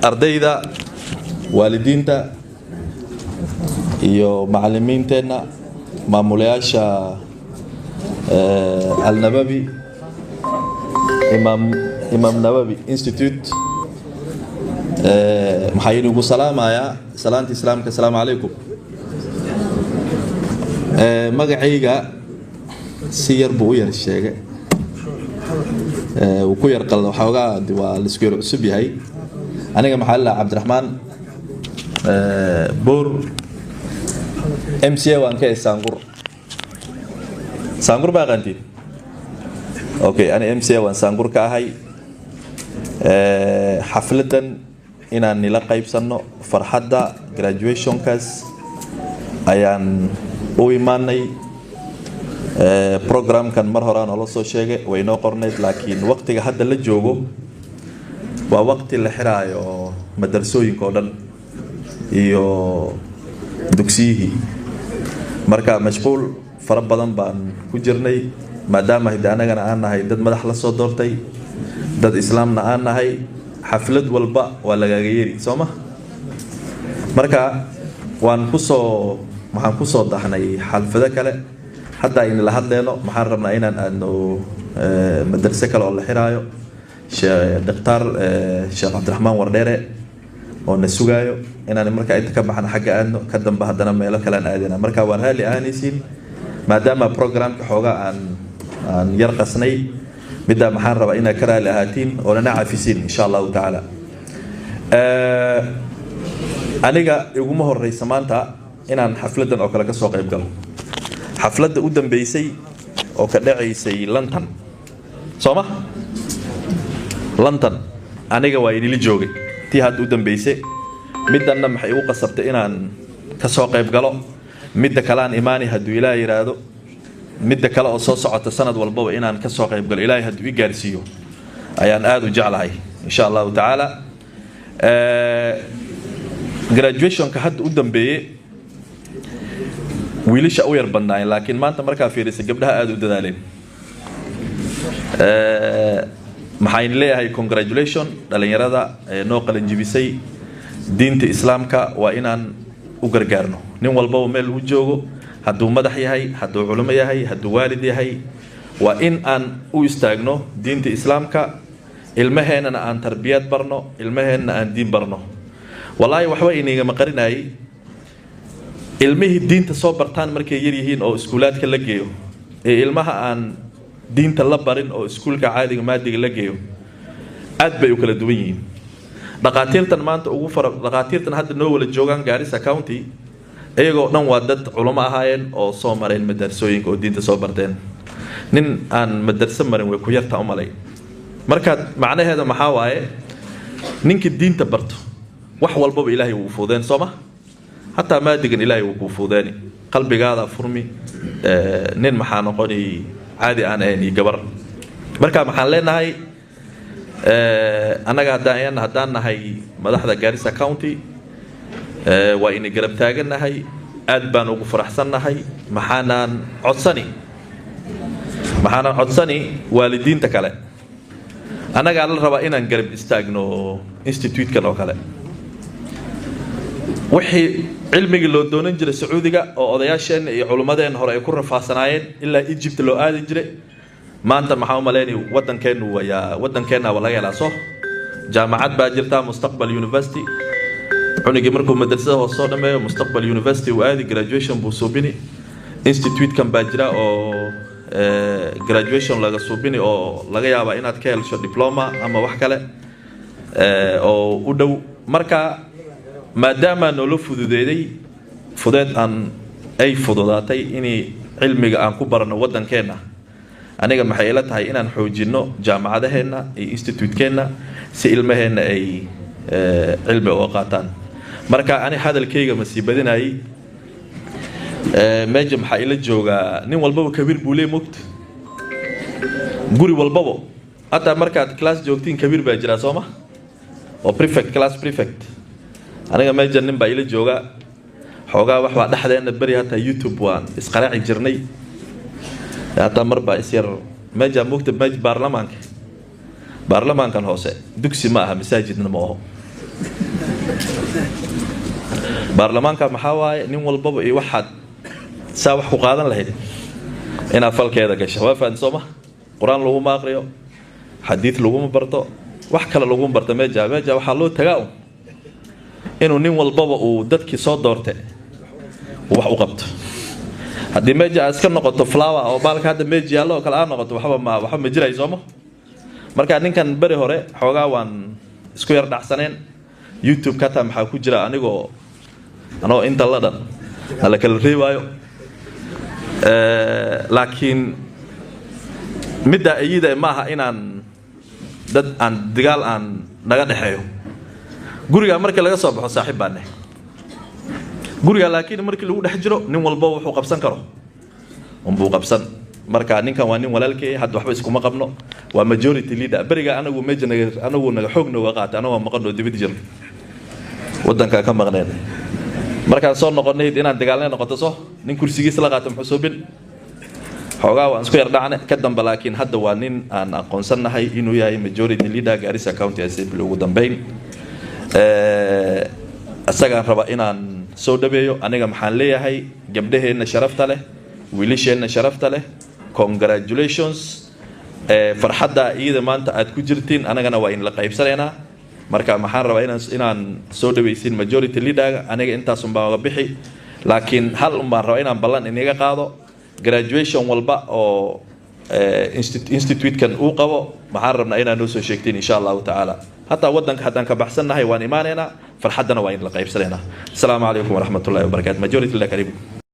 ardayda waalidiinta iyo macallimiinteena maamulayaasha Al-Nabawi Imam Nawawi Institute maxay ugu salaamaya salaanta islaamka assalaamu alaykum magacayga si yar buu yar sheegay uu ku yar qalad waxoogaa waa la isku yar cusub yahay aniga maxaa la Cabdiraxmaan Boor MCA waan ka Sangur baa qanti okay ana MCA waan Sangur ka ahay xafladan inaan nila qaybsano farxadda graduation kaas ayaan u imaanay program kan mar hore aan la soo sheegay way noo qorneed laakiin waqtiga hadda la joogo waa waqti la xiraayo madrasooyinka oo dhan iyo dugsiyihii marka mashquul fara badan baan ku jirnay maadaama anagana aan nahay dad madax la soo doortay dad islaamna aan nahay xaflad walba waa lagaga yeeri sooma marka waxaan ku soo dahnay xalfada kale hadda in la hadleeno maxaan rabnaa inaan aadno madrasa kale oo la xiraayo Dr. Sheekh Cabdiraxmaan Wardheere oo na sugaayo inaan marka inta ka baxna xagga aadno ka dambe hadana meelo kale aan aadina marka waan raali aanaysiin maadaama programka xooga aan yar qasnay midda maxaan rabaa inaad ka raali ahaatiin oo na caafisiin insha Allah taala aniga iguma horeysa maanta inaan xafladan oo kale ka soo qayb galo xafladda u dambeysay oo ka dhacaysay London sooma London aniga waa idil joogay tii had u dambeysay midana maxay u qasabtay inaan ka soo qayb galo midda kale aan iimaani haduu Ilaahay yiraahdo midda kale oo soo socota sanad walba inaan ka soo qayb galo Ilaahay haduu i gaarsiiyo ayaan aad u jeclahay insha Allah taala graduation ka had u dambeeyay wiilasha u yar bandaan laakiin maanta marka fiirisay gabdhaha aad u dadaaleen maxaan leeyahay congratulation dhalinyarada noo qalan jibisay diinta islaamka waa inaan u gargaarno nin walba meel uu joogo haduu madax yahay haduu culimo yahay haduu waalid yahay waa in aan u istaagno diinta islaamka ilmaheena aan tarbiyad barno ilmaheena aan diin barno wallahi waxba iniga maqarinay ilmihii diinta soo bartaan markay yar yihiin oo iskuulaadka la geeyo ilmaha aan diinta la barin oo iskuulka caadiga maadiga la geeyo aad bay u kala duwan yihiin dhaqaatiirtan maanta ugu fara dhaqaatiirtan hadda noo wala joogan Garissa County ayagoo dhan waa dad culimo ahaayeen oo soo mareen madrasooyinka oo diinta soo barteen nin aan madrasa marin way ku yartaa u malay marka macnaheedu maxaa waaye ninkii diinta barto wax walba Ilaahay uu fuudeen sooma حتى ما دقن إلهي وكوفوداني قلبي قاعد فرمي نين محان قوني عادي أنا يعني جبر مركب محل لنا هاي أنا قاعد هدانا هاي مدحضة Garissa County وإني قرب تاجنا هاي أدبان وقفر أحسننا هاي محانا عدسني والدين تكلا أنا قاعد الربا إن نقرب استاجنو institute كانوا كلا wixii cilmiga loo doonan jiray Sacuudiga oo odayaasheen iyo culimadeen hore ay ku rafaasanaayeen ilaa Egypt loo aadi jiray maanta maxaa u maleeyay wadankeena walaga helaaso jaamacad baa jirta Mustaqbal University cunigi markuu madrasada hoos soo dhameeyo Mustaqbal University uu aadi graduation buu suubini institute kan baa jira oo graduation laga suubini oo laga yaabo inaad ka hesho diploma ama wax kale oo u dhow marka maadaama nolo fududeeday fudeed aan ay fududaatay inay cilmiga aan ku barano wadankeena aniga maxay ila tahay inaan xoojino jaamacadaheena iyo institutekeena si ilmaheena ay cilmi oo qaataan marka ani hadalkayga masiibadinay meeja maxay ila jooga nin walba kabiir buu leeyahay muqt guri walba hata markaad class joogtiin kabiir baa jira sooma oo prefect class prefect aniga meejan nin baa ila jooga xoogaa wax waa dhaxdeena bari hata YouTube waan isqaraaci jirnay hata marba is yar meeja mugta meej baarlamaanka برلمان كان هوسه دكسي معها مساجد نموه برلمان كان محاواي نين والبابا اي واحد ساوح قادن لهيد انا فالكيدا gasha waa faan soma quraan lagu maaqriyo xadiis lagu barto wax kale lagu barto meeja waxa loo tagaa inuu nin walbaba uu dadkii soo doortay wax u qabto hadii meeja iska noqoto flower oo baalka hadda meeja yaalo kala aan noqoto waxa ma jiray soomo marka ninkan bari hore xoogaa waan isku yar dhacsaneen youtube ka taa maxaa ku jira anigoo inta la dhan ala kala reebayo laakiin midda ayida maaha inaan dad aan dagaal aan naga dhaxeeyo guriga markii laga soo baxo saaxiib baan guriga laakiin markii lagu dhex jiro nin walba wuxuu qabsan karo buu qabsan marka ninkan waa nin walaalkay had waxba isku ma qabno waa majority leader bariga anagu naga xoogna waa qaatay anagu maqano dibad jir wadanka ka maqneen markaan soo noqonay inaan dagaalnay noqoto soo nin kursigiisa la qaato muxuu soo bin xoogaa waan isku yar dhacnay ka dambe laakiin hadda waa nin aan aqoonsanahay inuu yahay majority leader Garissa County Assembly ugu dambeyn asaga raba inaan soo dhabeeyo aniga maxaan leeyahay gabdhaheena sharafta leh wiilasheena sharafta leh congratulations farxadda iyada maanta aad ku jirtiin anagana waa in la qaybsanaynaa marka maxaan rabaa inaan soo dhaweysin majority leader aniga intaas baan bixi laakiin hal baan rabaa inaan ballan inaga qaado graduation walba oo institute kan uu qabo maxaan rabnaa inaan soo sheegtiin insha Allah ta'ala hatta wadanka hadan ka baxsanahay waan iimaanayna farxadana waa in la qaybsanaynaa assalamu alaykum wa rahmatullahi wa barakatuh majority leader karibu